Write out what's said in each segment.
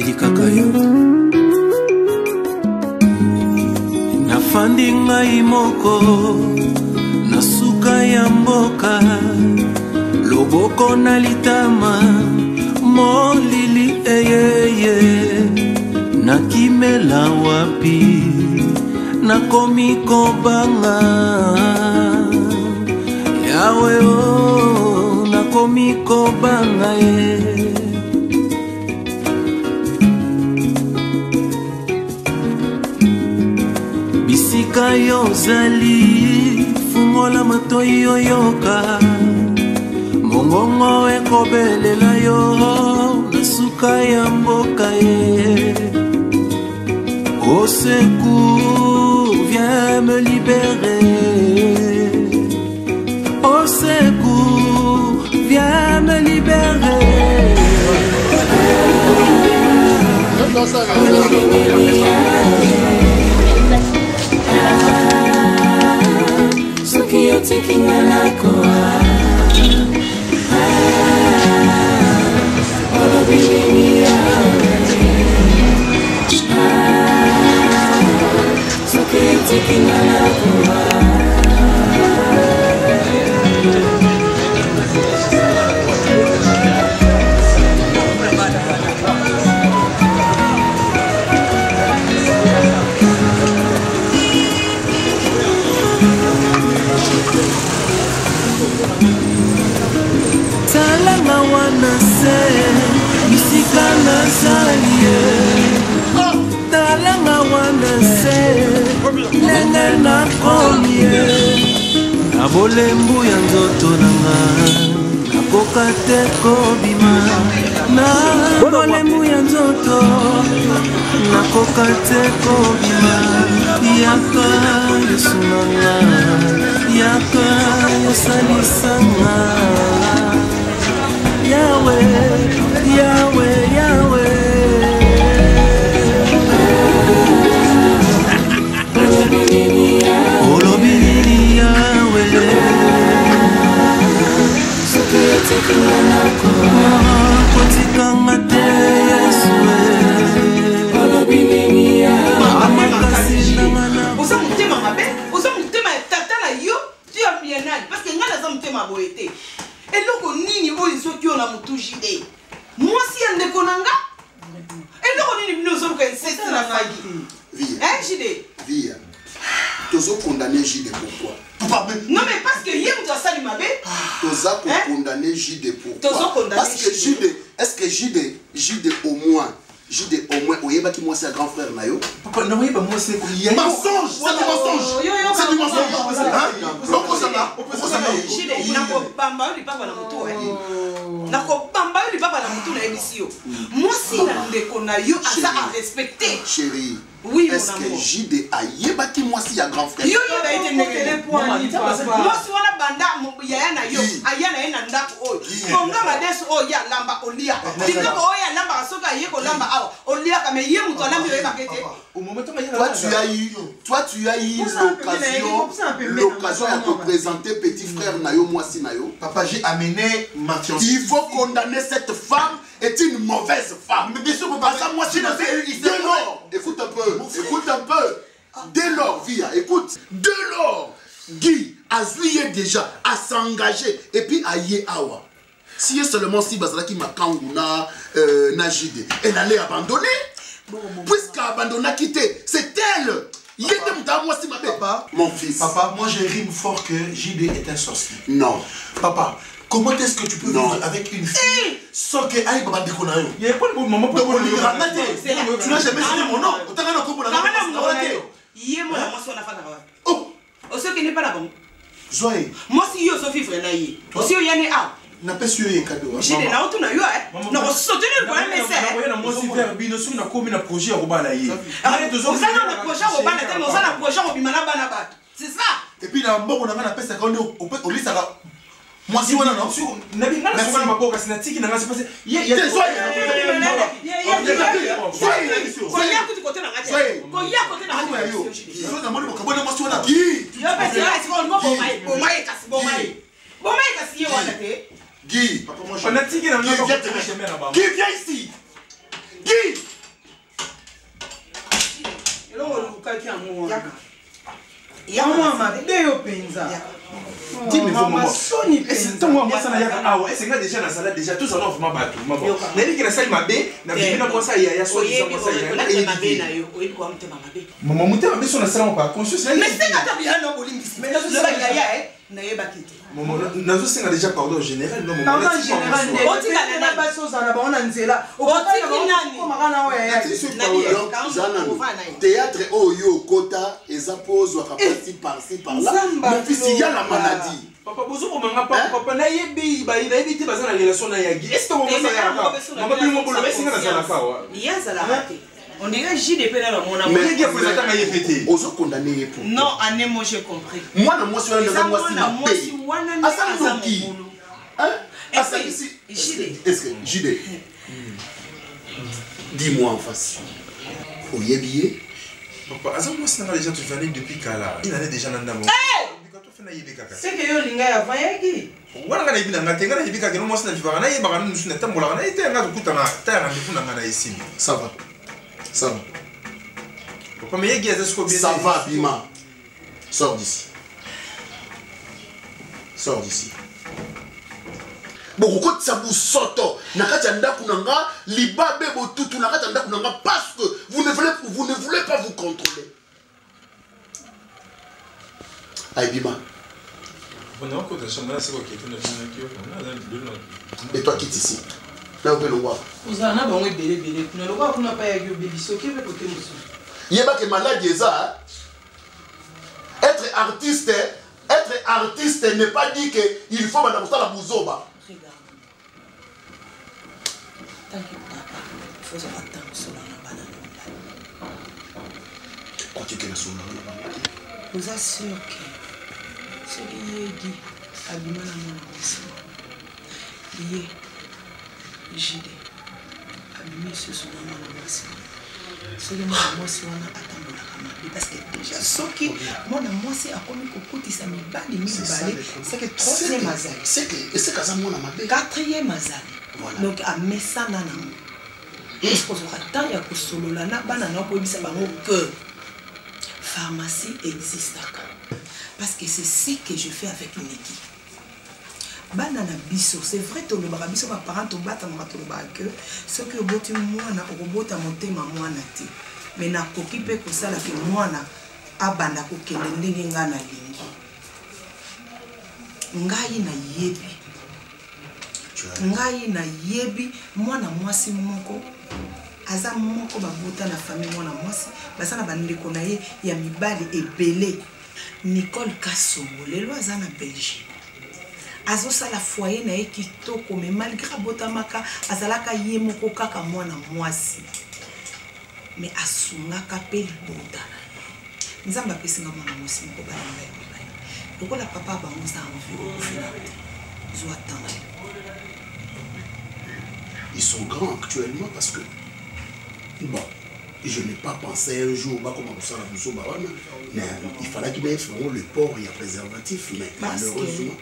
ezali kaka yo. Nafandi ngai moko na suka ya mboka, loboko na litama molili eyeye, nakimela wapi nakomi kobanga yawe o, nakomi kobanga ye. Bisika yo zali fungola matoi yoyoka, mongongo ekobelela yo na suka ya mboka ye. Au secours, viens me libérer. Au secours, viens me libérer. So you're taking a Talanga wana se bisika nazalie, talanga wana se lenge nakomie, na bolembu ya nzoto nanga nakoka te kobima, na bolembu ya nzoto nakoka te kobima. Yaka Yesu nanga, yaka yosalisanga, Yahweh, Yahweh, Yahweh. Olobini Yahweh. Kotikanga te Yesu. Olobini Yahweh. Osa mutema mabe, osa mutema tata na yo, tu as bien nani parce que ngana za mutema boete. Eloko nini oyo soki ona mutujide. Mwasi ya ndeko nanga? Eloko nini bino zo ko insiste na fagi. Hein Jide? Via. Tozo condamner Jide pourquoi? Non mais parce que hier tu as sali mabe. Tozo condamner Jide pourquoi? Tozo condamner. Parce que Jide, est-ce que Jide au moins oyeba ki moi c'est un grand frère na yo. Papa non oyeba moi c'est mensonge, c'est du mensonge. C'est du mensonge. Hein? Jide nako bamba li papa na mutu eh. Nako bamba li papa na mutu na ebisio. Moi si na ndeko na yo asa à respecter. Chérie. Oui, est-ce que Jide ayeba ki moi c'est un grand frère? Yo da ite nekele point ni papa. Moi si wana banda yaya na yo, aya na ena ndako oyo. Konga madeso oyo ya lamba olia. Ndiko oyo ya lamba asoka yeko lamba awa. Olia kama ye mutu alambi yo bakete. Toi tu as eu l'occasion de te présenter petit frère Nayo Mwasi Nayo. Papa, j'ai amené Mathieu. Il faut condamner cette femme, est une mauvaise femme. Mais bien sûr, papa, ça Mwasi Nayo. Dès lors, écoute un peu, dès lors, Via, écoute, dès lors, Guy a joué déjà, à s'engager, et puis à y awa. Si seulement si Bazalaki Makanguna Najide, elle allait abandonner. Puisqu'elle a abandonné, quitté, c'est elle. Papa, mon fils. Papa, moi je rime fort que JD est un sorcier. Non. Papa, comment est-ce que tu peux vivre avec une fille sans que aille baba déconayo? Il y a pas de moment pour le ramater. Tu n'as jamais cité mon nom. Tu n'as pas oh, ce qui n'est pas là bon. Zoé. Moi si yo Sophie frère naïe. Aussi yo yani a. N'a pas su un cadeau. J'ai des na auto na yo na ko soutenir pour un message. Moi si vers bino sou na komi na projet robala yi. Arrête de zoner. Ça na projet robala te, mais ça na projet robimana bana bat. C'est ça. Et puis na mboko na na pesa quand au lit ça va. Moi si wana non. Na bi na na maboka sina tiki na ngasi passer. Il y a des Guy, on a tigé dans le Guy, viens ici. Guy, qui amour. Yama mabe yo penza. Dis-moi, maman. Est-ce que moi, ça n'a pas. Ah ouais, c'est que déjà dans la salade, déjà, tout ça, on va pas tout. Maman. N'a dit que la salle m'a bé, n'a pas dit ça, il y a soit dit ça, il y a. Maman, mon thème, sur la salle, on pas conscient. Mais c'est pas bien, non, mais là, maman, nous avons déjà pardon général, non, maman. Pardon général, on n'a pas de choses en abondance, on est là. Théâtre Oyo Kota, et ça pose par-ci, par-là. Mon fils, il y a la maladie. Papa, bonjour, papa, n'a yebi, bah il a évité dans la relation na yagi. Est-ce que on va faire ça? Maman, puis mon boulot, c'est que ça la pas. Il y a ça la raté. On dirait JDP dans mon amour. Mais qui a présenté ma yépété? Aux autres condamnés pour. Non, année moi j'ai compris. Moi, moi, je suis dans moi, c'est ma paye. Hein? Est-ce que JD? Dis-moi en face. Au Yébié. Papa, moi, c'est déjà tu fais depuis Kala. Il en est déjà dans le monde. C'est que yo linga ya vayaki. Wana ngana ibina ngatenga na ibika kino mwasi na vivanga na yeba kana nusu na tambola na ite nga kukuta na taya na ndifuna ngana ici. Ça va. Ça va. Papa mais yegi azesko bien. Ça va Bima. Sors d'ici. Sors d'ici. Bon, quand ça vous sort, nakati ndaku nanga libabe botutu nakati ndaku nanga parce que vous ne voulez pas vous contrôler. Aïe Bima. Et toi quitte ici. Là où est le roi? Vous en avez un bébé. Le roi n'a pas eu bébé. Ce qui veut côté monsieur. Il y a pas que malade ça. Être artiste n'est pas dit que il faut madame ça la bouzoba. Regarde. Tant que papa, il faut attendre sur la banane. Quand tu es sur la banane. Vous assure que ce qui est dit, abîme la main aussi. Il est JD. Abîme ce son nom aussi. Ce qui m'a aussi on a attendu la caméra parce que déjà ce qui moi na moi c'est à comme côté ça me bali c'est que troisième mazal. C'est que ça moi na mabe. Quatrième mazal. Donc à messa nana. Est-ce qu'on aura tant ya ko solo la na bana na ko bisa bango que pharmacie existe parce que c'est ce que je fais avec une équipe. Banana biso, c'est vrai que le barabiso va parent to bata marato que ce que boti mwana robota motema mwana te. Mais na kokipe ko sala ke mwana abanda ko kende ndenge ngana lingi. Ngai na yebi. Ngai na yebi mwana mwasi moko aza moko babota na famille mwana mwasi basana bandeko na ye ya mibali ebele. Nicole Kassongo lelo aza na Belgique. Azo sala foyer na ekitoko mais malgré botamaka azalaka ye moko kaka mwana mwasi. Mais asungaka pe libota. Nzamba pesinga mwana mwasi moko ba ngai. Lokola papa bango za envie au final. Zo attendre. Ils sont grands actuellement parce que bon, je n'ai pas pensé un jour bah, comment ça mais il fallait qu'il y ait le port et le préservatif, mais malheureusement,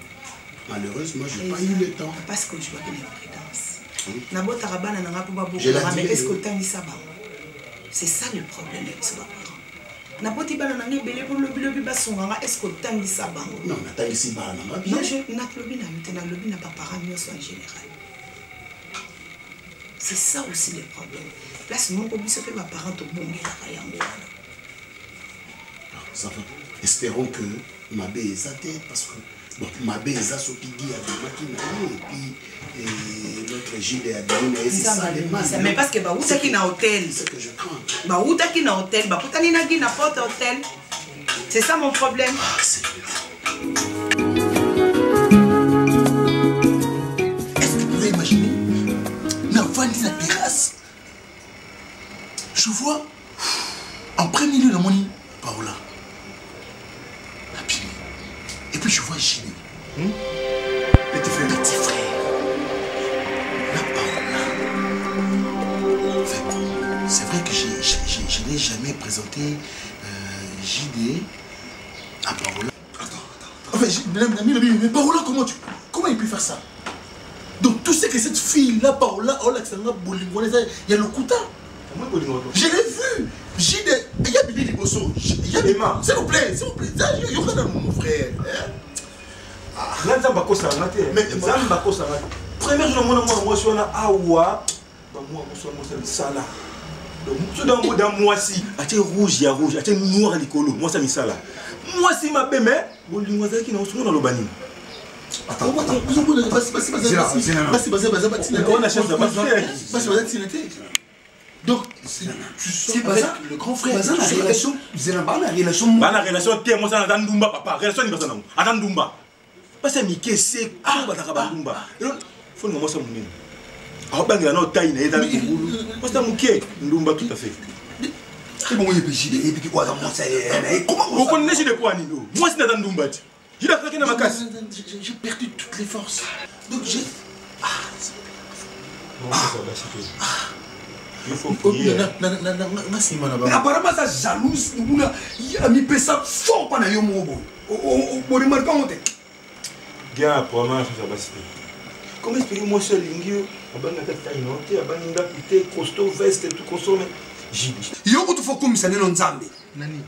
je n'ai pas eu le temps. Parce que je vois que les fréquences. C'est ça le problème. Non, c'est ça aussi le problème. Là, c'est mon hobby, ça fait ma parent au bon ça va. Espérons que ma baie est athée parce que donc ma baie est à ce qui dit à et puis notre Gilles a donné c'est ça les mal. Mais parce que bah où c'est qui na hôtel. C'est que je crains. Bah où t'as qui na hôtel, bah pourtant na qui na porte hôtel. C'est ça mon problème. Ah, c'est est-ce que vous pouvez imaginer la vanille la terrasse? Je vois en premier lieu de mon lit Paola. Et puis je vois Gilles. Petit frère. La Paola. En fait, c'est vrai que je n'ai jamais présenté JD à Paola. Attends. En fait, mais Paola, comment il peut faire ça? Donc tout ce que cette fille-là, Paola, il y a le Kouta. Je l'ai vu. Gide, il y a Billy Liboso. Il y a Bima. S'il vous plaît. Il y a mon frère. Là, ça va causer un matin. Mais ça va causer un matin. Premier jour, moi, je suis là, moi, ça là. Donc, dans moi, si, il rouge, il y a rouge, il y a noir à l'écolo. Moi, ça, ça là. Moi, si ma bébé, vous lui avez dit que dans le banni. Attends, donc, tu sais pas ça, le grand frère. La relation, vous avez la relation. La relation, moi, ça n'a pas papa. Relation, il va pas Ndumba. Parce que Mickey, c'est quoi, Ndumba. Il faut nous montrer mon nom. Alors, il y a une taille, il y a une parce que Mickey, Ndumba, tout à fait. C'est bon, il y a des Gide, et puis quoi, dans mon salaire. Comment vous connaissez de quoi, Nino? Moi, c'est dans Ndumba. J'ai la claqué dans ma casse. J'ai perdu toutes les forces. Donc, j'ai. Il faut prier. Apparemment, ça jalouse. Il a mis ça fort pendant le moment. On remarque pas. Bien, apparemment, ça va se faire. Comment expliquer-moi ça, Lingio? Abanga tata inote, abanga pité, costaud, veste, tout consommé. J'ai dit. Yo, tu faut comme ça, non Nzambe. Nani?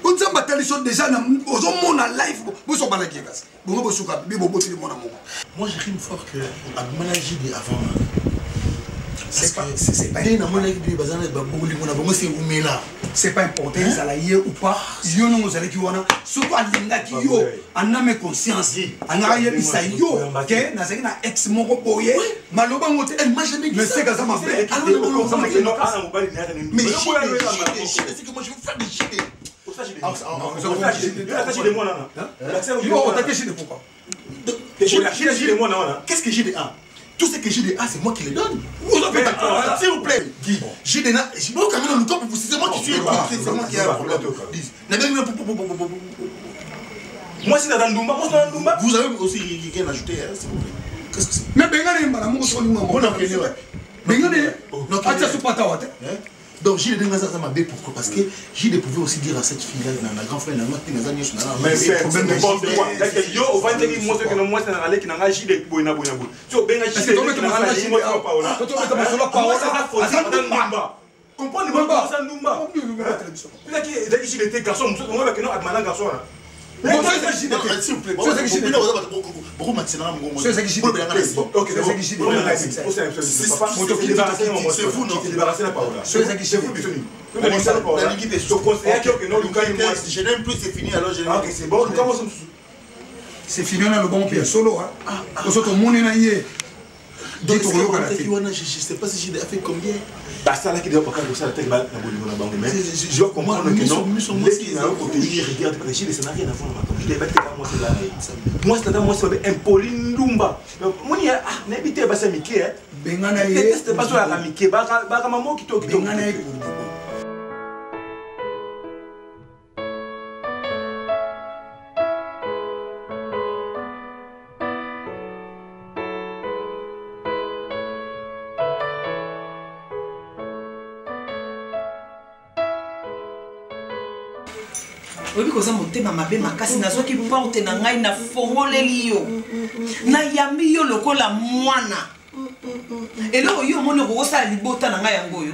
On Nzambe tel chose déjà dans mon life. Vous sont pas là qui est. Bon, vous souka, bibo botti mon amour. Moi, j'ai ri fort que Abdumana Gide avant. C'est pas c'est pas important ça la yé ou pas yo non vous allez qui wana surtout alinga ki yo aname conscience anara yé bisa yo que na zaki na ex moko boye maloba ngote elle m'a jamais dit ça mais c'est que ça m'a fait mais c'est que moi je veux faire des Gide qu'est-ce que Gide a? Tout ce que Gide a, c'est moi qui les donne. S'il vous plaît, Gide a. C'est moi qui suis écouté, c'est moi qui ai un problème. Moi, c'est dans Ndumba, moi, c'est dans Ndumba. Vous avez aussi rien ajouté, s'il vous plaît. Qu'est-ce que c'est? Mais Bengane, madame, on s'en donc Gide de Ngaza m'a bé pourquoi? Parce que Gide pouvait aussi dire à cette fille-là, la grand frère, mais c'est problème de quoi? Yo, on va dire moi que moi c'est aller qui n'a pas Gide pour une bonne. So ben Gide qui n'a pas Gide moi pas là. Quand on met sur la parole, ça Ndumba. Comprendre moi ça Ndumba. Là qui Gide était garçon, on va que non Admana garçon là. S'il vous plaît, c'est qui Gide. Beaucoup maintenant c'est qui Gide. OK, c'est qui Gide. C'est vous non, c'est débarrasser la parole là. C'est qui Gide. Je n'aime plus, c'est fini alors je OK, c'est bon. Comment ça c'est fini on a le bon pied solo hein. Parce que tout le monde est là. Donc, je sais pas si Gide a fait combien. Bah ça là qui doit pas faire ça la tête mal na banque mais je dois comprendre que non les qui n'a protégé regarde parce que Gide ça n'a rien à voir avec Gide battre moi c'est là moi c'est moi c'est impoli Ndumba moi ni ah n'habiter ba ça Mickey hein Bengana yé teste pas sur la Mickey ba maman qui toque Bengana yé oyebi koza motema mabe makasi nazwaki porte na ngai na fongoleli yo nayambi yo lokola mwana eloko yo omoni okokosala libota na ngai yango oyo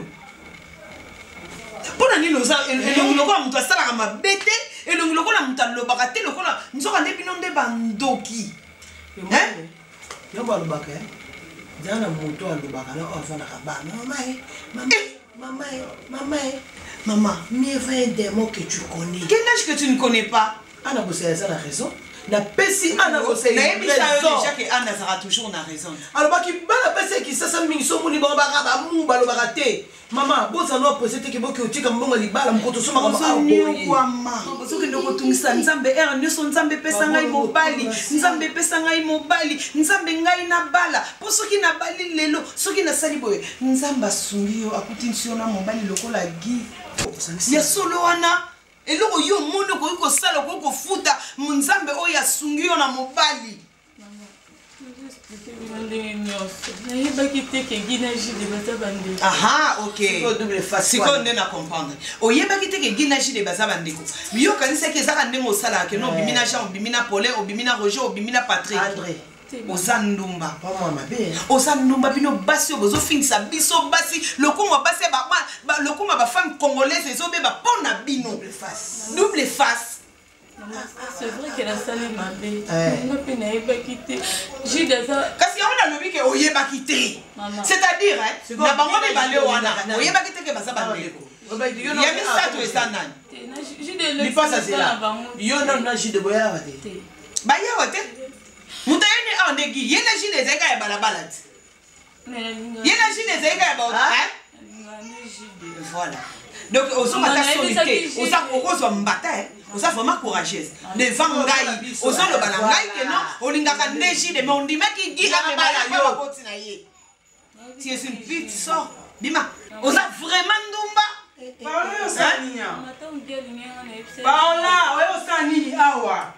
mpona nini elongi lokola moto asalaka mabe te elongi lokola moto alobaka te lokola nzoka nde bino nde bandoki yo balobaka nzala na moto alobaka na oyo afandaka bana maman, mieux vaut un démon que tu connais. Quel âge que tu ne connais pas? Anna Bossé a raison. La Pessi Anna Bossé a raison. Déjà que Anna sera toujours na raison. Alors, qui la Pessi qui s'est mis sur mon libre baraté. Maman, bon, ça n'a pas été que beaucoup de comme bon libala, mon coton, ma maman. Ce que nous retournons, Nzambe, nous sommes Nzambe Pessangai Mobali, Nzambe Pessangai Mobali, Nzambe Ngai na bala. Pour ceux qui n'a bali lelo, ceux qui n'a sali boy, Nzamba Sungio, a coutume sur la mobali, le cola gui. Ya solo wana eloko yo mono ko sala ko futa munzambe oya sungio na mobali aha ok siko nde na comprendre oyebaki te ke ginaji de baza bandeko yo kanisa ke zaka ndengo sala ke no bimina Jean bimina Paulin obimina Roger obimina Patrick André oza ndumba oza ndumba bino basi oyo bozofingisa biso basi lokumu basi lokumu bafemme congolaise ezobeba mpo na bino double face. C'est vrai qu'elle a salé ma bête. Je n'ai pas quitté. J'ai des ans. Kasi on a nommé que oye ba quitté. C'est-à-dire na bango be balé wana. Oye ba quitté que basa balé. Il y a mis ça tout ça nan. J'ai des leçons. Il passe à cela. Yo non na j'ai de boya ba té. Ba ya wote. Mutayeni andegi yena jine zeka ya balabala. Yena jine zeka ya ba voilà. Donc ozo mata solité, ozo mbata oza vraiment courageuse devant ngai ozo lo bana ngai que non olingaka ndeji de on dit maki gi amemala yo boti na ye. Tu es une petite sort bima oza vraiment ndumba Paola yo saninya Paola oyo sanini awa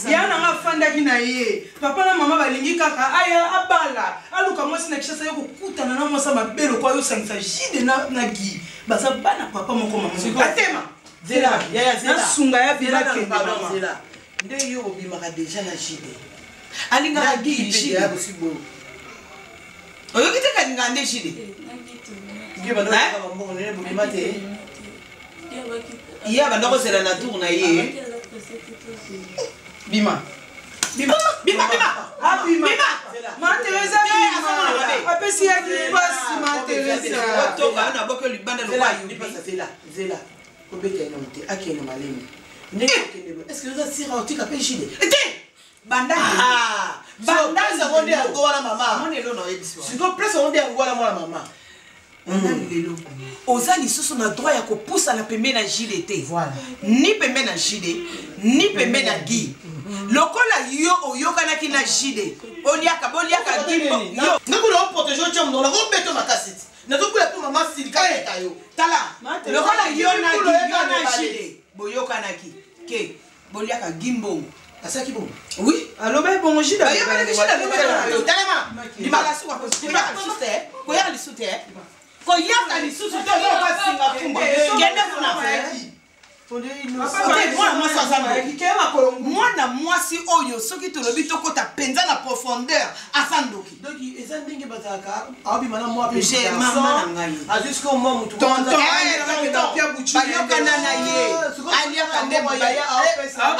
yana ngafanda kina ye papa na mama balingi kaka aya abala aluka mwasi na kishasa yo kukutana na mwasa mabelo kwa yo sangisa jide na gi baza bana papa moko mama atema Zela ya Zela sunga ya bila kende mama Zela nde yo obimaka déjà na jide alinga gi jide ya bosibo oyo kiteka ninga nde jide ngi bana ba mbongo ne bobimate iya banda ko sela na tour na ye bima bima bima bima bima ma Teresa bima apesi ya kipasi ma Teresa otoka na boko libanda lo kwa yubi Zela kobeta ino te akene malemi est-ce que vous avez tiré au tika péchide banda banda ça on dit encore la maman on est là dans l'émission si donc plus on dit encore la maman lelo oza lisusu na droit ya kopusa na pembe na jile te voilà ni pembe na jile ni pembe na gi lokola yo oyokanaki na jile oliaka boliaka gimbo yo ngakula protéger cham dans la robeto makasiti nazokula po mama silika eta yo tala lokola yo na jile boyokanaki ke boliaka gimbo asaki bon oui aloba bon jile yo kana jile talema dimala suka ko koyaka lisute koyaka lisusu te ozokosinga fumba kende kuna mwana mwasi oyo soki tolobi tokota penza na profondeur aza ndoki donc eza ndenge bazalaka abima na mwa mama na ngai ajusko mwa mutu bayokana na ye aliaka nde moyaya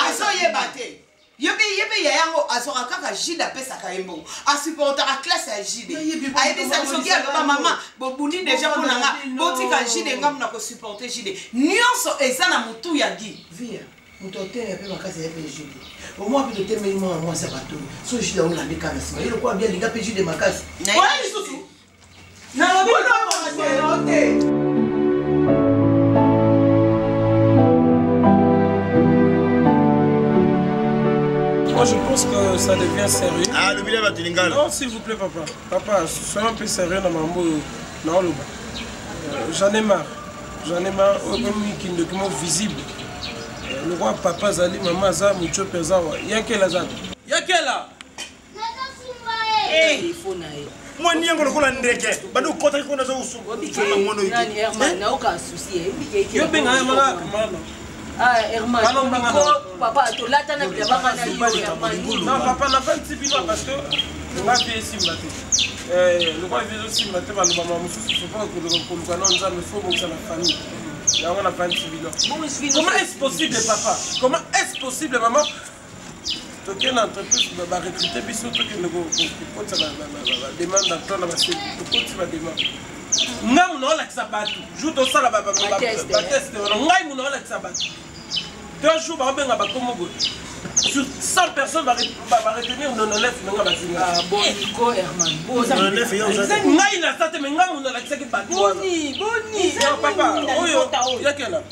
azoyeba te yebe yayango azoka kaka jide apesaka ye mbongo asupportaka classe ya jide ayebisa soki aloba mama bobundi deja mpona nga botika jide ngamu na kosupporte jide nyonso eza na motu ya gi via moto otene mpe makasi ya mpe jide omwa mpe totemeli mwana mwasi ya bato so jide aolandi kaka na nsima ye lokola bia linga mpe jide makasi oya lisusu nalobi te Moi je pense que ça devient sérieux. Ah, le billet va te lingal. Non, s'il vous plaît, papa. Papa, sois un peu sérieux dans mambo. Non, j'en ai marre. J'en ai marre. Qui est un document visible. Le roi, papa, Zali, maman, Zali, Moucho, Pezawa. Il y a quel hasard? Il y a quel là? il faut naïe. Moi, ni encore le ndeke. Badou kota ko na zo usu. Nani Herman, na aucun souci. Yo benga mala. Ah, Herman. Papa, tu l'as tana bien baka na yo Herman. Non, papa n'a pas de petit parce que on va payer ici matin. Le roi vient aussi matin ba maman musu faut pas que le canon ça me faut pour la famille. Là on a pas de petit. Comment est-ce possible papa? Comment est-ce possible maman? Donc une entreprise va recruter biso to que le ça la demande d'emploi na basi to ko va demande. Ngai muno la kisabatu. Joue to sala ba test. Ngai muno la kisabatu. 2 jours ba benga ba komogo. Sur 100 personnes va retenir non nef nga basinga. Ah bon Nico Herman. Bon nef yo za. Ngai na sate me ngai muno la kisaki ba. Boni. Papa, oyo yakela.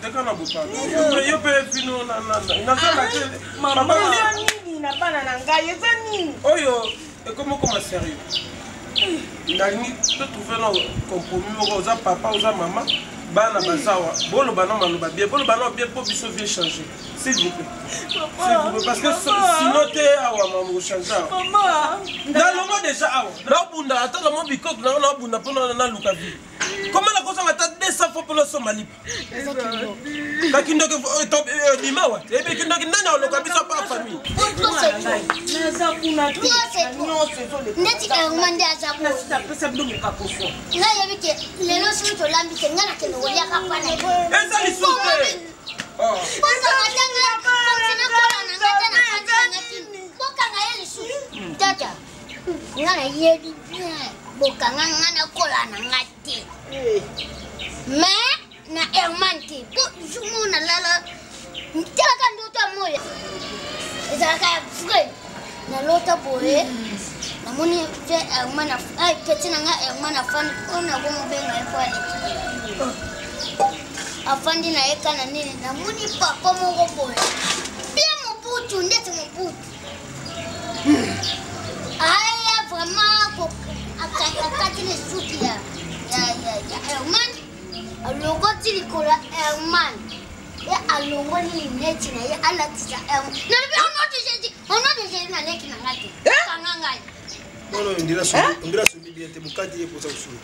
Dekana bopa. Yo pe fino na Maman nini na bana na ngai eza nini? Oyo et comment sérieux? Nani to trouver un compromis aux papa aux maman bana bazawa bolo bana maloba bien bolo bana bien pour biso vie changer s'il vous plaît parce que sinon te awa maman changer maman dans le monde déjà awa na bunda ata le monde biko na bunda pour na luka vie comment la cosa ngata 2 100 fois pour le Somalie. Quand il est Limawa, et puis qu'il n'a pas de famille. mais na Herman te po jumu na lala ntaka ndoto moya ezalaka frère na lota boye na moni te Herman ay petit na nga Herman afandi ona bomo benga efale afandi na eka na nini na moni papa moko boye bien mobutu ndete mobutu aya vraiment ko akati le suki ya Herman alongo tilikola Herman ya alongo ni neti na ya alatisa Herman na bi ono de na leki na ngati kanganga non ndira so bibi ete mukati yepo sa usuru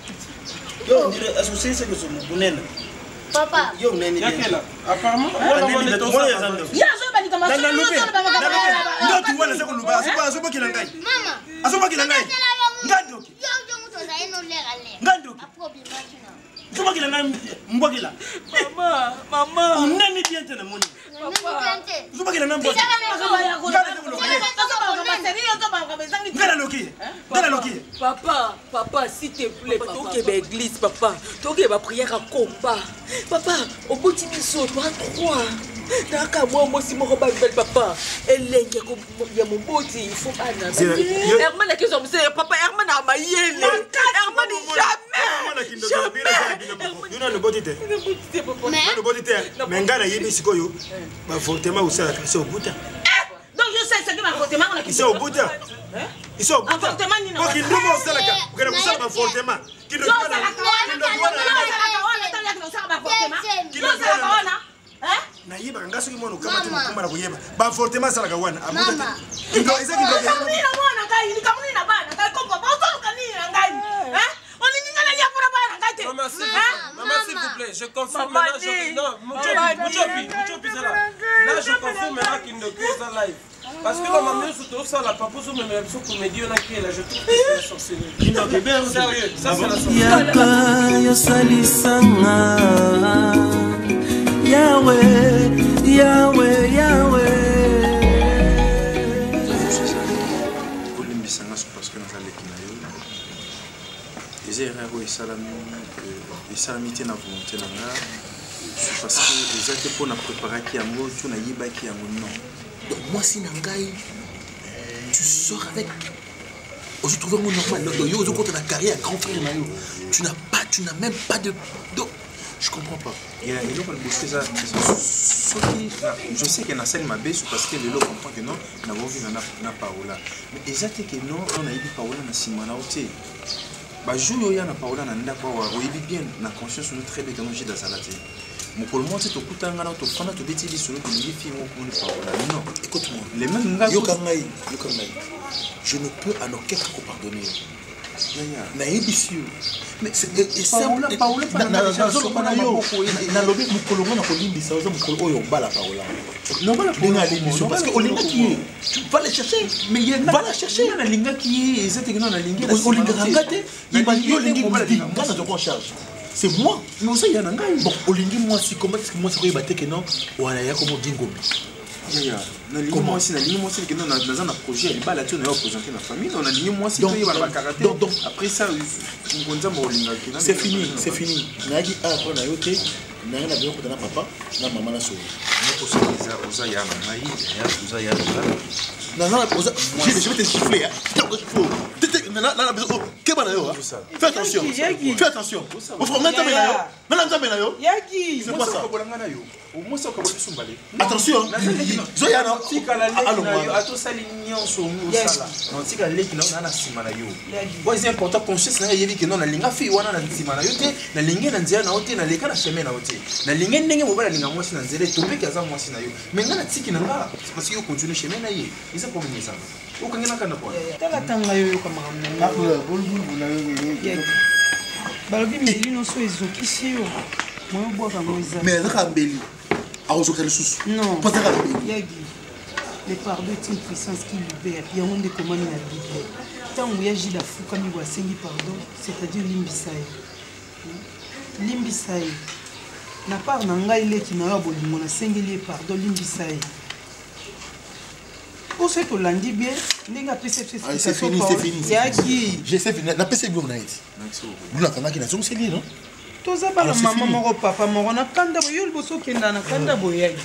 yo ndira associé c'est que so bunena papa yo neni yakela apparemment ya zo bani kama so ndo tu wala seko luba aso bakila ngai mama aso bakila ngai ngandoki yo muto za eno legale ngandoki problème kina Comment il a mbokila Maman. On n'est bien tena moni. Papa. Comment il a mbokila. Papa, s'il te plaît, papa. Toi qui es l'église, papa. Toi qui es ma prière à combat. Papa, au bout de mission, toi trois. D'accord, moi aussi, mon robot belle papa. Elle est il y a mon beau il faut pas. Herman a question, papa, Herman a maillé. Herman jamais. Yuna le body there. Le body there. Mais ngana yebi sikoyo. Ba fortement usala c'est au bout. Donc je sais ce que ma fortement on a c'est au bout. Ils sont au bout. Donc il nous usala ka. Ukana usala ba fortement. Kindo na yiba ngaso ki mono kama tukumara kuyeba ba fortement sala ka wana abuta kindo ezaki ndo ni na mwana kai ni kamuni na bana kai komba ba so kanini na ngai oni ngala ya pura bana ngai te maman s'il vous plaît je confirme maintenant non Muchopi ça là je confirme maintenant qu'il ne cause en live parce que comme maman surtout ça la papa so même sur comédie on a qui là je trouve que c'est la sorcellerie kindo ke bien sérieux ça c'est la sorcellerie yaka yo salisanga Yahweh olimbisanga parce que nazaleki na yo eza erreur oyo esalami te na volonté na nga parce que eza te mpo na préparaki yango to nayebaki yango non donc mwasi na ngai tu sors avec ozo trouver ngo normal yo ozo kota na carrière grand frère na yo tu n'as même pas de je comprends pas. Il y a une autre chose je sais qu'il y a un scène mabé parce que les gens comprennent que non, n'a pas vu na Paola. Mais exact que non, on a eu Paola na Simona oté. Bah jour y a na Paola na ndako wa oyebi bien na conscience nous très bien j'ai dans salate. Mon pour moi c'est au kutanga na to fana to betili sur que les filles ont connu Paola. Non, écoute-moi. Les mêmes gars yokangai. Je ne peux à aucun cas pardonner. Mais c'est simple. Paola na lobi mukolongo na kolimbisa oza mukolo oyo bala Paola. Non bala Paola parce que olinga qui tu vas les chercher mais il va la chercher na linga qui est exact que non na linga olinga ngate il va yo lingi ngana de en charge. C'est moi mais aussi il y a ngai bon olingi moi si comment est-ce que moi c'est quoi batté que non wala ya comme dingombi. Comment si moi c'est que non dans un projet il va là-dessus on a présenté la famille on a dit moi si toi il va la caractère donc après ça c'est fini na dit ah on a yoté na na bien ko na papa na maman na so na ko ça ya na ya ya non je vais te siffler fais attention mon frère maintenant yo c'est quoi ça attention zoyana atosali nyonso osala notika leki na nsima na yo bon c'est important conscience na yebi ke non na linga fi wana na nsima na yo te na linga na nzela na yo te na leka na chemin na yo te na linga ndenge mobala linga mwasi na nzela tope kaza mwasi na yo mais nga na tiki na nga parce que yo continue chemin na ye isa pour venir ça okangena kana kwa tala tanga yo kama ngamna balobi mbeli nyonso ezokisi yo moyo bwaka ngo eza mais azaka mbeli akozoka lisusu non azaka mbeli yagi le pardon est une puissance qui libère yango nde komani na bible ntango ya jide afukami bo asengi pardon c'est-à-dire limbisa ye limbisa ye na part na ngai leki na yo bolingo nasengeli ye pardon limbisa ye oso tolandi bien ndenge apesa yaki je sais fini napesa bio na eti luna kangaki na zongiseli non toza bana mama moko papa moko na kanda boyo liboso okenda na kanda boyaki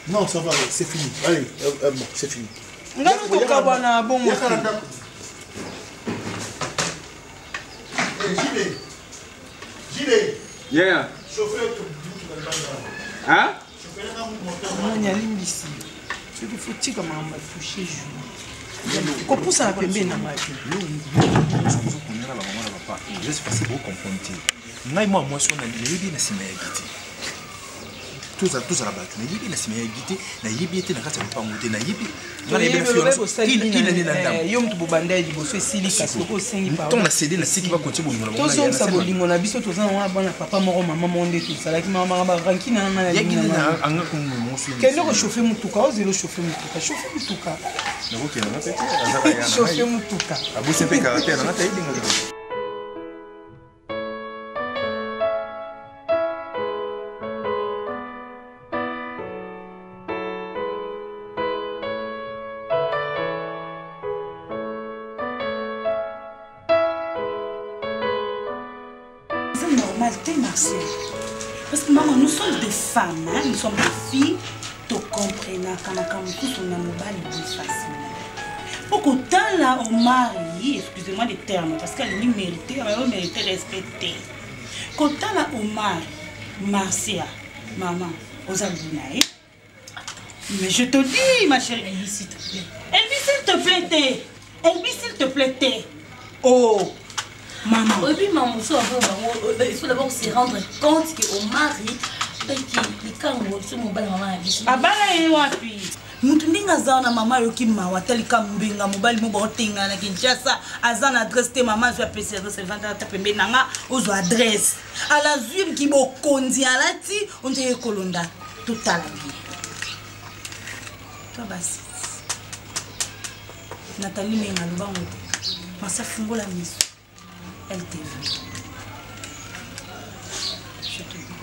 non ça va c'est fini allez bon c'est fini nga tokabwa na bongo Gilles yeah chauffeur hein moni alimbisi soki fotika makambo afushe jour kopusana pembeni na ngai je sais pas si vous comprenez ngai moi mwasi wana nayebi na nsima ya gite tozala bato nayebi na nsima ya gite nayebi ete na kati ya lopango te nayebi yo moto bobanda ya liboso esili kasi oko osengi ntongo nasede nasiki bakontie bolingo na tozongisa bolingo na biso toza na wana bana papa moko mama moko nde tosalaki mama barankina kende kochauffe motuka ozela ochauffe motuka chauffe motuka chauffe motuka abose mpe karater nanga tayebinga Martial. Parce que maman, nous sommes des femmes, hein? Nous sommes des filles, tu comprends quand on a mobile plus facilement. Pour qu'autant là, on marie, excusez-moi les termes, parce qu'elle est méritée, elle mérite respecter. Qu'autant là, on marie, Marcia, maman, aux Albunaï. Mais je te dis, ma chérie, Elvis, s'il te plaît. Elvis, s'il te plaît, Elvis, s'il te plaît. Oh! Maman. Et puis, maman, il faut d'abord se rendre compte qu'au mari, il quand on mobile maman a bala wapi mutu ndinga zana mama yoki mawa telika mbinga mobile mo botenga na Kinshasa azana adresse te mama zo apesi adresse vanda ta pembe nanga ozo adresse ala zuim ki bokonzi alati onje kolonda totala bien to basi Nathalie menga lubango masa fungola miso LTV. Je te dis.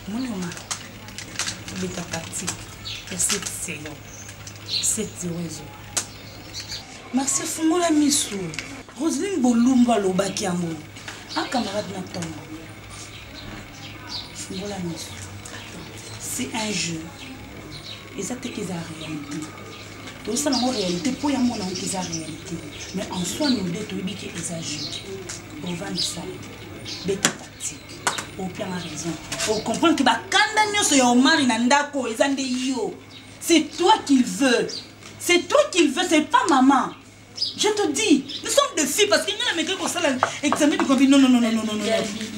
Mon nom est bêta tactique. Et 7-0. 7-0. Merci Fungola Misso. Roselyne Bolumba Lobaki Amon. Un camarade Nathan. Fungola Misso. C'est un jeu. Et ça, c'est qu'ils ont réalité. Tout ça, en réalité, pour y avoir une réalité. Mais en soi, nous devons dire qu'ils ont joué. On va dire ça. Bêta tactique. Au plan à raison. On comprend que c'est toi qu'il veut. C'est toi qu'il veut, c'est pas maman. Je te dis, nous sommes des filles parce qu'il y a un mec qui a l'examen de confiance. Non.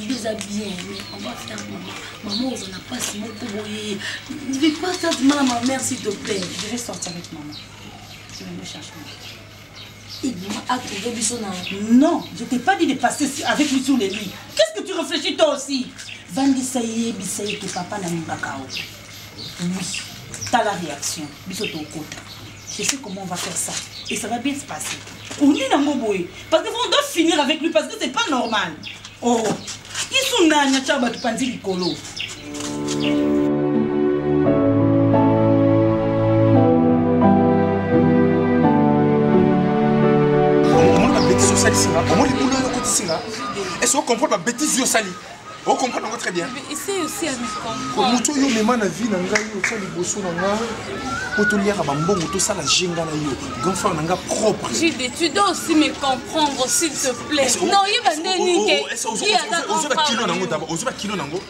Il les a bien, mais on va faire maman. Maman, on n'a pas si mot pour voyer. Ne vais pas faire du mal à ma mère, s'il te plaît. Je vais sortir avec maman. Tu vas me chercher. Non, je t'ai pas dit de passer avec lui sous les lits. Qu'est-ce que tu réfléchis toi aussi? Vandi Saye, Bisaye, que papa n'a mis Bakao. Oui, t'as la réaction. Bisoto Kota. Je sais comment on va faire ça. Et ça va bien se passer. On est dans mon boy. Parce qu'on doit finir avec lui parce que c'est pas normal. Oh, ils sont là, il y a Tchaba qui pense Nicolo. Est-ce qu'on comprend la bêtise de Sali? On comprend très bien. Essaye aussi à me comprendre. Moto yo mema na vie na ngai yo tsali boso na nga. Poto liaka bambongo to sala jenga na yo. Grand frère na nga propre. Jude, tu dois aussi me comprendre s'il te plaît. Non, il va n'enique. Ozoba kilo nango d'abord. Ozoba kilo nango.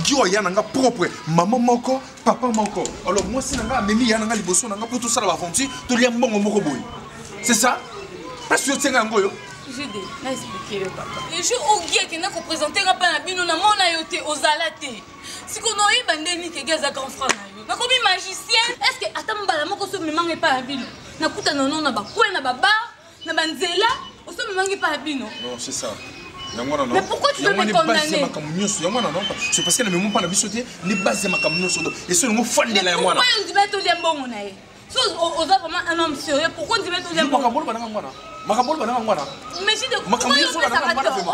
Dio ya na nga propre. Maman moko, papa moko. Alors moi si na nga memi ya na nga liboso na nga poto sala ba fonti to lia mbongo moko boy. C'est ça? Parce que yo tsenga ngo yo. J'ai expliqué le papa. Les jours où Guy qui n'a pas présenté la panabino na mon ayote aux alatés. Si qu'on a eu bandeni qui est un grand frère na comme magicien. Est-ce que attends bala moko so me mangue pas abino. Na kuta non na ba quoi na baba na banzela, o so me mangue pas abino. Non, c'est ça. Mais pourquoi tu veux me condamner? C'est parce qu'elle ne m'a pas sauté les bases de ma camion. Et ce mot fan de la moine. Pourquoi on dit mettre au liambon? On a vraiment un homme sérieux. Pourquoi on dit mettre au liambon? Mais si de quoi on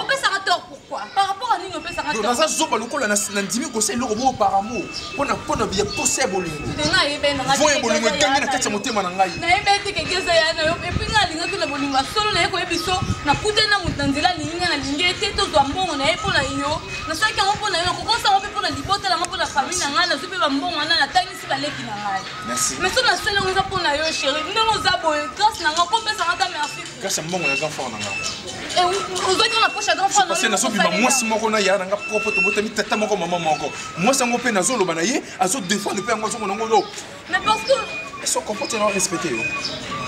peut s'arrêter pourquoi? Par rapport à nous, on peut s'arrêter. Dans un zoba, le col, on a dit que c'est le robot par amour. On a pas bien possible. Vous voyez, vous voulez gagner la tête à mon thème en anglais. Mais et puis la bolingo solo na ko ebiso na kutena mutanzila linga na lingete to zwa mbongo na epo na yo na saki ngo pona yo ko kosa ngo pe na libota na ngo na famille na ngana zupe ba mbongo na tangisi ba leki na ngai. Merci. Mais so na sele ngo pona yo chérie ndongo za boye grâce na ngo ko pesa ngata merci. Grâce mbongo na grand frère na nga. Et ozo na poche grand frère na. Parce que na so bima moi si moko na ya na nga propre to botami tata moko maman moko. Moi sango pe na zo lo bana ye azo défendre pe ngo zo ngo lo. Mais parce que son comportement respecté.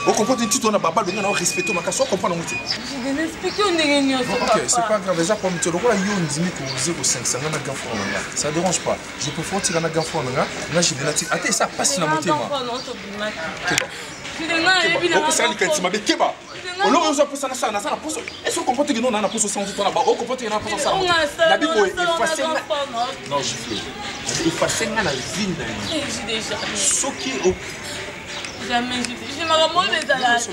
Au comportement tu tournes à baba de nous respecter ma casse comprendre nous. Je vais expliquer on est OK, c'est pas grave déjà comme tu le vois yo ndimi ko 05 na grand frère na. Ça dérange pas. Je peux faire tirer na grand frère na. Là je vais là. Attends ça passe na motema. Ok, ça likati mabe keba. Olo uzo posa na sana sana poso. Est-ce qu'on comporte que non na poso sans tout na ba. Au comporte na poso ça. La bibo effacer. Non, je fais. Effacer na la vie na. J'ai déjà. Soki au jamais je me ramène les salades.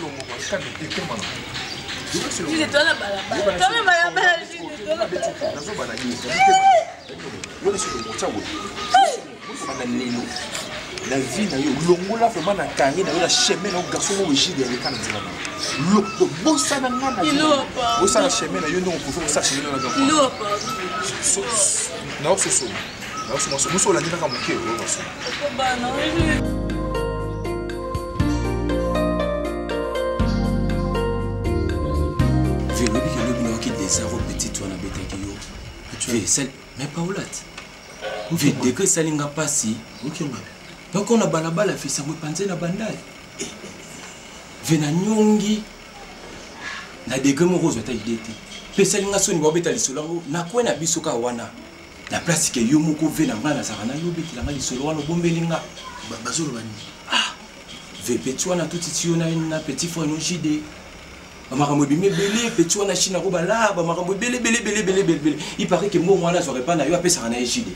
Je te la balade. Toi même la balade, je te la balade. La vie na yo longola vraiment na carré na yo la chemin na garçon au gide avec kan nzela na lo bo ça na ngana bo ça la chemin na yo non pour faire ça chemin na garçon lo na so so na so so so la ndika ka moke o so ba na des arômes petits toi na bête qui yo tu fais celle mais pas au lat vu dès que ça n'inga pas si OK donc on a balabala fait ça moi penser na bandai vena nyongi na dégâts mon rose ta idée pe ça n'inga soni ba beta lisolo na ko na bisoka wana la place que yo moko vena ngana za kana yo beti la ngali solo wana bombelinga bazolo bani ah ve petit wana tout titi na petit frère no jide Makambo bimé belé petit wana china ko bala ba makambo belé il paraît que moi wana j'aurais pas na yo apé ça na ejide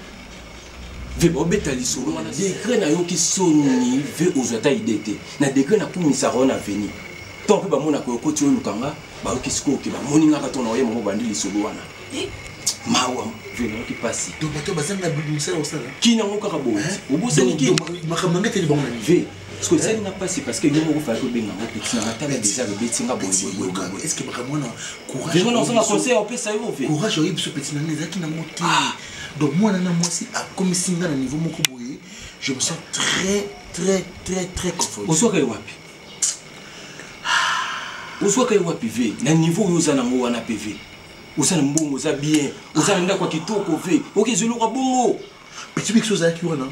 ve bo betali solo wana degré na yo ki soni ve ozata idete na degré na kumisa rona veni ton pe ba mona ko koti olukanga ba okisko ke ba moninga ka tona oye mo bandili solo wana mawa ve no ki pasi to bato bazanga bimisa o sala kina ngo ka bo obosani ki makambo ngete li bonga ve ce que ça n'a pas c'est parce que nous on fait que bien on petit na tala déjà le petit nga boy est-ce que vraiment courage je non ça conseil on peut ça yo fait courage yo biso petit na nezaki na moti donc moi na moi si a comme singa na niveau moko boye je me sens très confortable au soka wapi au soka wapi ve na niveau yo za na ngo wana PV usana mbongo za bien usana nda kwa kitoko ve OK je le bongo petit big choseaki wana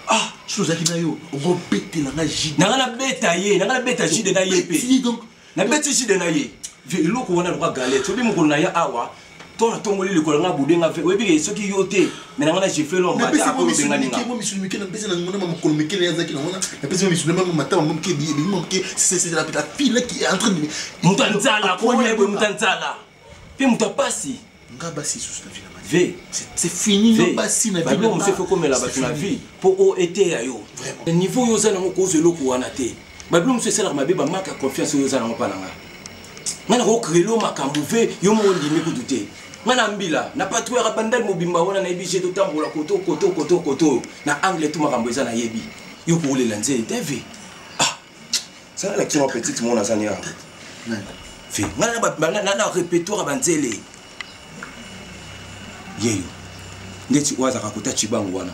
ah chose aki na yo on va péter la magie na ngana beta jide na ye pe donc na beti jide na ye ve loko wana kwa galette obi mukolo na ya awa tona tongoli likolo nga budenga ve obi soki yote mais na ngana jifle lo mbata ko benga ninga moi misulu mikena pesa na ngona makolo mikena yazaki na ngona na pesa misulu mama mata mama ke bi ke c'est la fille là qui est en train de mutanzala ko yebo mutanzala pe mutapasi ngaba si sous la vie V c'est fini non pas si na vie on se fait comme la vie pour o été ayo le niveau yo zana ko zelo ko wana te bablum se sala mabe ba maka confiance yo zana pa nanga ngana ko krelo makambu ve yo mo ndimi ko douter ngana mbila na patrouille bandal mobimba wana na ebije to tambola koto na anglais tout makambu zana yebi yo pour les lancer TV ah ça la question petite mon azania fait ngana na répertoire banzele yeyo ndeti waza kakota chibangu wana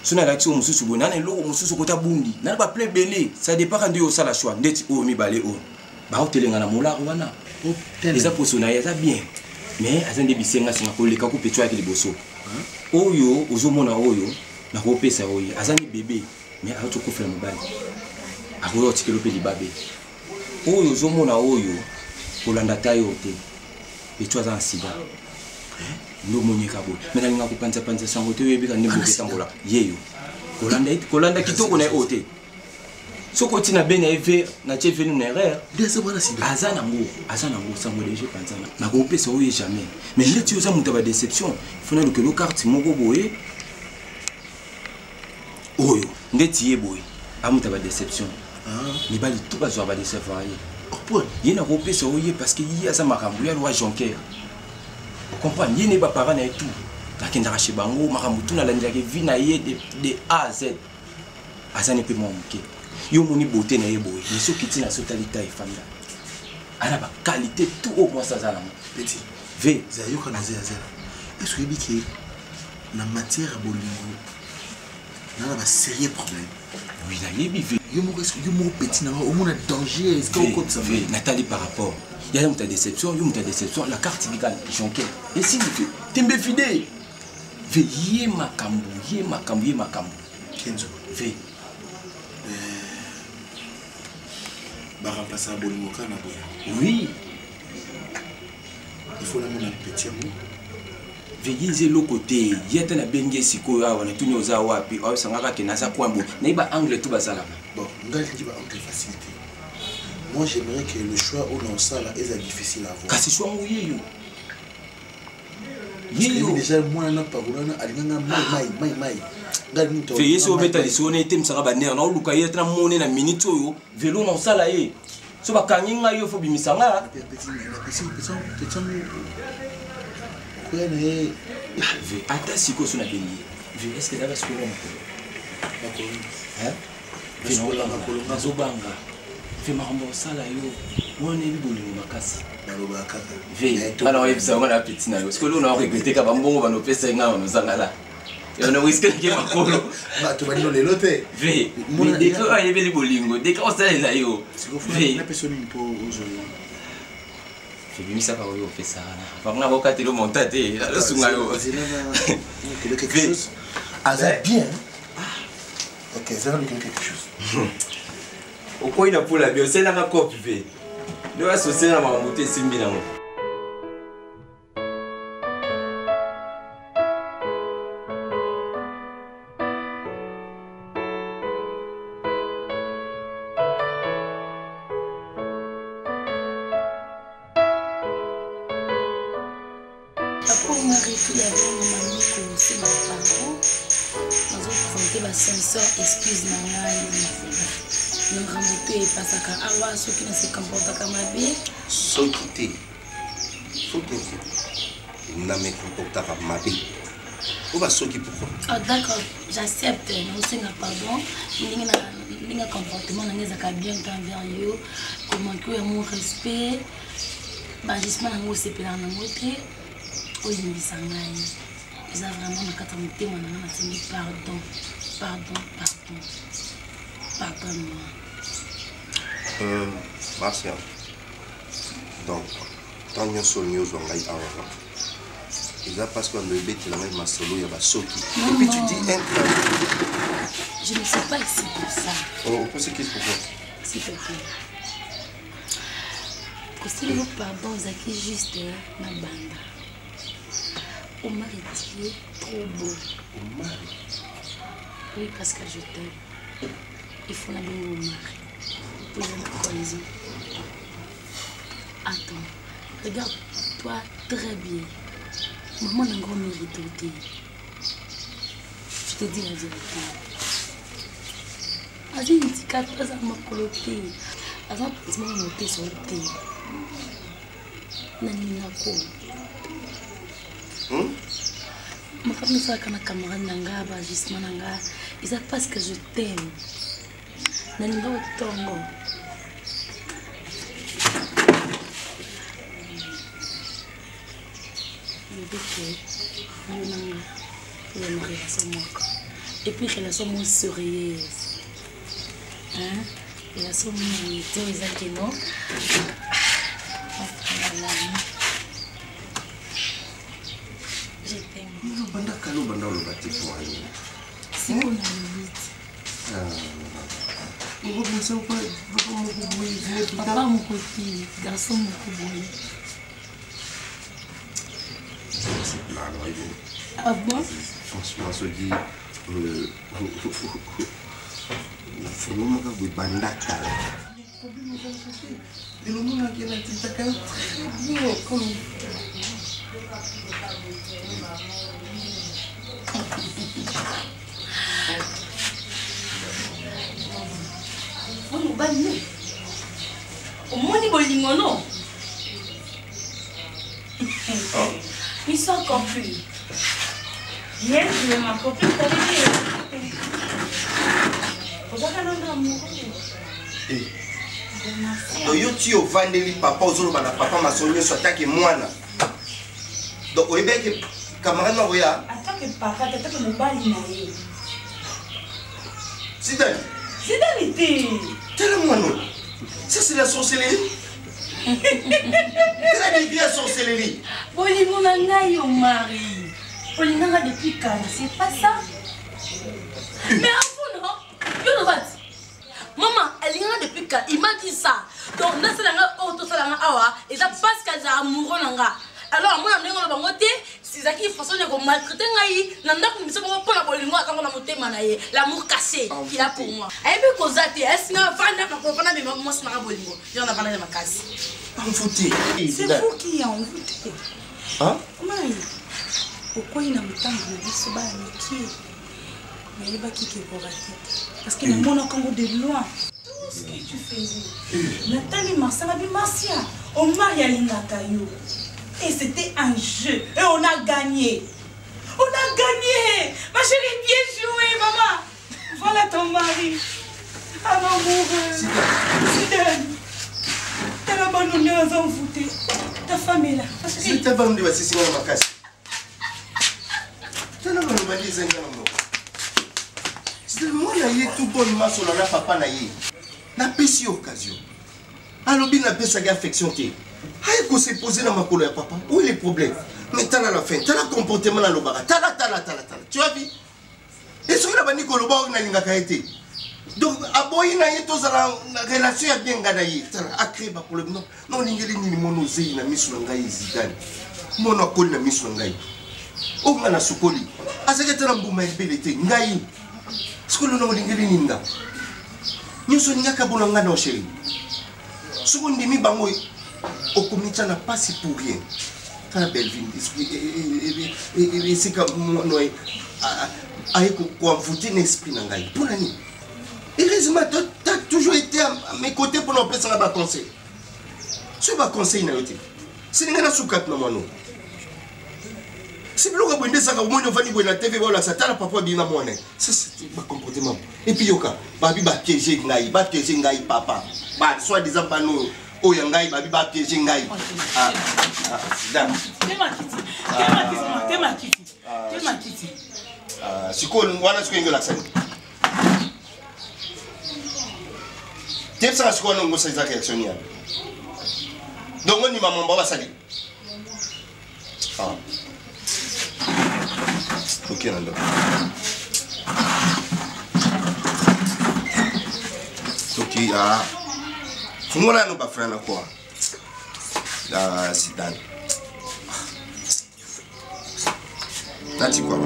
sona lati o mususu bona na loko mususu kota bundi na ba ple belé ça dépend quand yo sala choix ndeti o mi balé o ba hotelenga na mola wana les aposo na ya bien mais azende bisenga singa ko leka ko petwa ki liboso oyo ozomona oyo na ko pesa oyo azani bébé mais a to ko fela mobali a ko yotikelo pe libabe oyo ozomona oyo kolanda tayo te petwa za sida ndo monyeka bo mena linga ko panza sango te yebi ka ndimbo ketambola yeyo kolanda kitoko na ote Ce côté n'a bien élevé, n'a pas fait une erreur. Azanango, ça m'a déjà pensé. Ma groupe ça oui jamais. Mais là tu as une déception. Il faut que le carte mon boy. Oh yo, ndeti boy. A une déception. Mais bali tout pas avoir décevoir. Il y a une groupe ça oui parce que il y a ça makambu ya loi Jonker. Vous comprenez, il n'y a pas parents et tout. Takenda chez bango makambu tout na la ndaki vie na ye de A à Z. Azane pe mon OK. Yo moni beauté na yeboy mais ce qui tient la totalité et femme là ana ba qualité tout au moins ça za petit v za yo kana za est-ce que biki na matière bolingo na ba sérieux problème oui là yebi v yo mo petit na au moins danger est-ce que au côté ça Nathalie par rapport il y a une déception la carte légale Jonker et si tu tembe fidèle v yé makambu Kenzo v remplacer Bolimoka na boya. Oui. Il faut la mettre un petit mot. Veillez le côté, il y a un bengue siko on est tous aux awa puis on s'en va que na sa kwambo. Na ba angle tout basala. Bon, ngal dit ba angle facilité. Moi j'aimerais que le choix au non ça là est difficile à voir. Kasi choix oui yo. Yéyo déjà moi na pas volana alinganga mai. Veillez sur le métal, si on était msanga ba ner na luka ye tra monné na minute yo vélo non sala ye. So ba kanginga yo fo bimisanga. Petit. Quoi né? Ata siko so na beni. Est-ce que dava siko na ko? Hein? Vino la kolonga zo banga. Fe makambo sala yo. Mona ni bolingo makasi. Baloba kaka. Veille. Alors il ça on a petit na yo. Parce que l'on a regretté ka bambongo ba no pesa nga on zanga là. Et on a risqué qu'il y ait un colo. Tu vas dire les lotes.Vé. Mais dès qu'on a les bolingo, dès qu'on s'est là, yo. Vé. La personne pour aujourd'hui. Fait bien ça par où on fait ça. Par contre, on va le monter. Le sungayo. Quelque chose. Azar bien. Ok, ça va quelque chose. Au coin il a pour la bio, c'est là ma copie. Vé. Nous associer à ma montée 6 000 ans. Excuse na ngambo te pasaka awa soki na se comporta mabe soki na me comporta mabe on va soki pourquoi ah d'accord j'accepte mais aussi na pardon ninga comportement na ngeza ka bien envers yo comment que mon respect ba justement na ngo sepela na ngote oyimbisa ngai ils a vraiment na kata motema na na sengi pardonne-moi. Marcia. Donc, tant que nous sommes là, il a parce qu'on le bête la même masolo, il y a soki. Et puis tu dis je ne suis pas ici pour ça. Oh, pour ce qui est pourquoi? S'il te plaît. Parce que le pardon, c'est juste ma bande. On m'a retiré trop beau. On m'a oui, parce que je t'aime. Il faut la bien au mari. Pour une coalition. Attends, regarde-toi très bien. Maman n'a grand mérite au thé. Je te dis la vérité. Vas-y, une petite carte, vas-y, ma coloté. Vas-y, je vais monter sur le thé. Nani nako. Ma femme ça kana camarade nanga ba justement nanga ils savent pas ce que je t'aime nalinga otongo le bébé il une relation moque et puis relation moins sérieuse hein relation moins exactement je t'aime. Banda kalo banda lo bati pour aller. C'est mon limite. Papa mon côté, garçon mon côté. C'est là, ah bon? Franchement, je dis Vraiment, vous bandata. Le moment qui est là, c'est très bien. Comme... On va nous. Au moins, il va y avoir. Ils sont confus. Hier, je vais m'accomplir pour les dire. Vous avez un homme d'amour. Yo tio vandeli papa ozolo bana papa masonyo so attaque mwana. Donc o ebeke camarade na boya. Attaque papa, attaque mobali na ye. Zidane. Zidane était. Tellement non. Ça c'est la sorcellerie. C'est la vie à sorcellerie. Boli mon ngai au mari. Boli nanga depuis quand c'est pas ça. Mais avant non. Yo no bat. Maman, elle est là depuis quand il m'a dit ça. Donc, nous sommes auto salanga awa et ça parce qu'elle est amoureuse nanga. Alors, moi, je suis bangoté, c'est ça qui façon de maltraiter ngai. Nanda ko miso ko pona bolingo akanga na motema na ye, l'amour cassé qu'il a pour moi. Et puis kozate, est-ce que vanda ko fana mais moi c'est na bolingo. Yo na vanda na makasi. Envoûté. C'est vous qui est envoûté. Hein? Maï. Pourquoi il n'a pas de biso ba amitié? Mais il va quitter pour la tête. Parce que le monde a encore de loin. Tout ce que tu faisais. Nathalie Marcia, Marcia, on m'a y allé Natayo. Et c'était un jeu. Et on a gagné. On a gagné. Ma chérie, bien joué, maman. Voilà ton mari. Un amoureux. Zidane. T'as la bonne honneur à envoûter. Ta femme est là. Si ta femme doit se signer dans ma casse. T'as la bonne honneur à envoûter. Moi, je suis tout bon, je suis papa. Je suis occasion. Alors, je suis affection. Je suis posé dans ma colère, papa. Où est le problème? Mais tu as la fin, tu as le comportement dans le bar. Tu as vu? Et ce que tu as dit, c'est que donc, aboyi na yeto za la relation ya bien gadayi. A créé ba problème non. Non lingeli ni mono zei na misu ngai Zidane. Mono akoli na misu ngai. O ngana sukoli. Aseke tena mbuma ebelete ngai. Sukolo no lingeli ninga. Nyoso ninga kabona ngana o chéri. Suko ndimi bango okomita na pasi pour rien. Kana Belvin et c'est comme no aïe quoi envoûter l'esprit na ngai. Pour nani? Heureusement, tu as toujours été à mes côtés pour nous faire un conseil. Ce n'est pas un conseil. C'est un soukat. Si vous avez dit ça, vous avez dit que la TV, ça t'a papa dit que c'est un comportement. Et puis, babi va piéger ngai, va piéger ngai papa. Soit disant pas nous, oh yangai, babi va piéger ngai. Si quoi, on a ce qu'on a l'accent. Tu sais ce qu'on a dans cette réaction. Donc, on y va mon baba sali. Ok, Nando. Ok, comment on va faire quoi? Zidane. Là, tu quoi?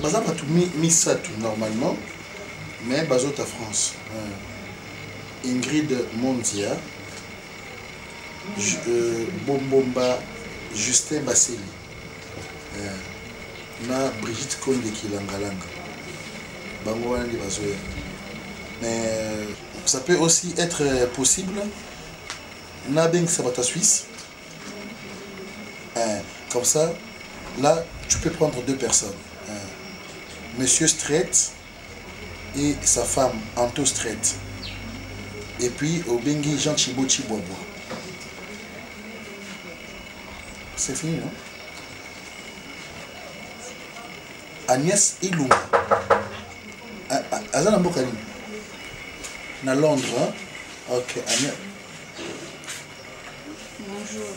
Baza pas tout mis ça tout normalement, mais bazo ta France. Ingrid Mondia, Bombomba, Justin Basseli, na Brigitte Konde Kilangalanga. Bango wana bazo. Mais ça peut aussi être possible. Na Beng Sabata Suisse. Comme ça, là tu peux prendre deux personnes. Monsieur Strait et sa femme Anto Strait. Et puis au Bengi Jean Chibo Chiboabo. C'est fini, non? Agnès Ilunga. Azana Mbokali. Na Londres, hein? Ok, Agnès. Bonjour.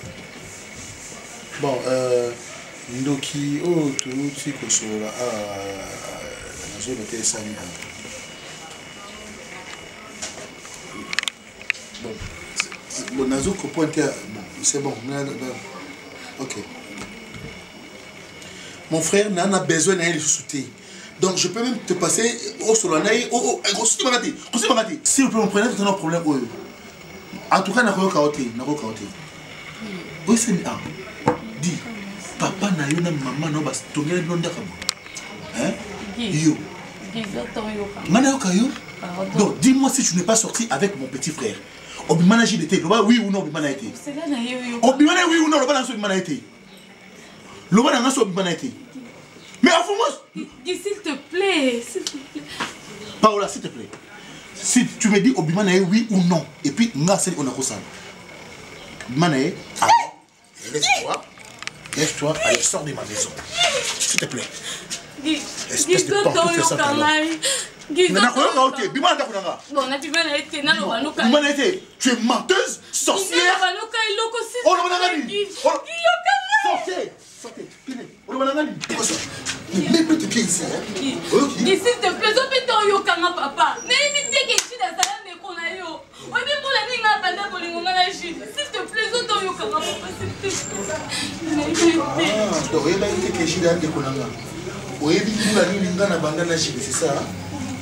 Bon, Ndoki, oh, tout ce que je suis là, je vais te saluer. Bon, Nazo, c'est bon. Ok. Mon frère n'a besoin d'un soutien. Donc je peux même te passer au solanaï, si vous pouvez me prendre un problème. En tout cas, n'a pas caoté. Oui, c'est un. Dis, papa n'a eu maman n'a pas tourné le nom de hein? Yo. Donc dis-moi si tu n'es pas sorti avec mon petit frère. Obimana j'ai été, oui ou non Obimana été. Obimana oui ou non le bana Obimana été. Le bana n'a Obimana été. Mais à vous s'il te plaît, Paola, s'il te plaît. Si tu me dis Obimana oui ou non, et puis nga c'est on a ça. Obimana laisse-toi, allez, sors de ma maison. S'il te plaît. Espèce de pantoufle ça. Tu es menteuse, sorcière. Sortez. Mets plus tes pieds ici. S'il te plaît, papa. S'il te plaît, c'est ça.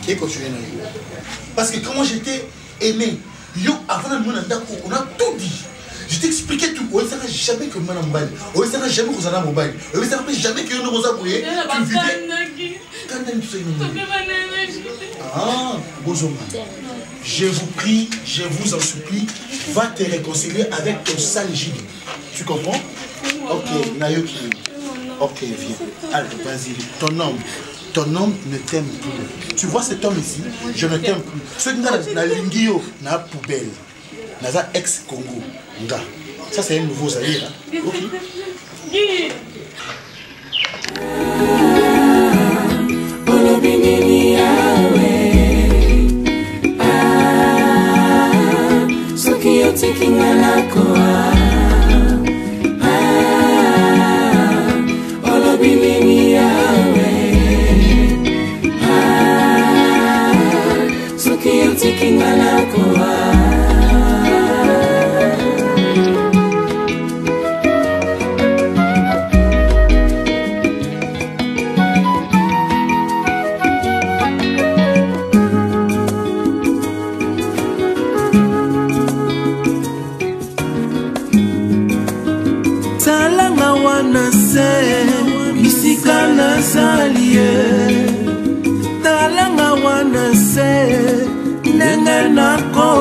Et continuer. Parce que quand moi j'étais aimé, avant de on a tout dit. Je t'expliquais tout. On ne savait jamais que moi n'ai on ne savait jamais que vous en avez mobile. On ne savait jamais que nous avons brouillé. Tu vivais. Ah, Bozoma. Je vous prie, je vous en supplie, va te réconcilier avec ton sale gilet. Tu comprends? Ok, Nayoki. Ok, viens. Allez, vas-y. Ton homme ne t'aime plus. Tu vois cet homme ici, je ne t'aime plus. Ce qui n'a lingio, n'a poubelle. N'a ex-Congo. Ça, c'est un nouveau Zaïre. Bisika na salie talanga wana se nenge na ko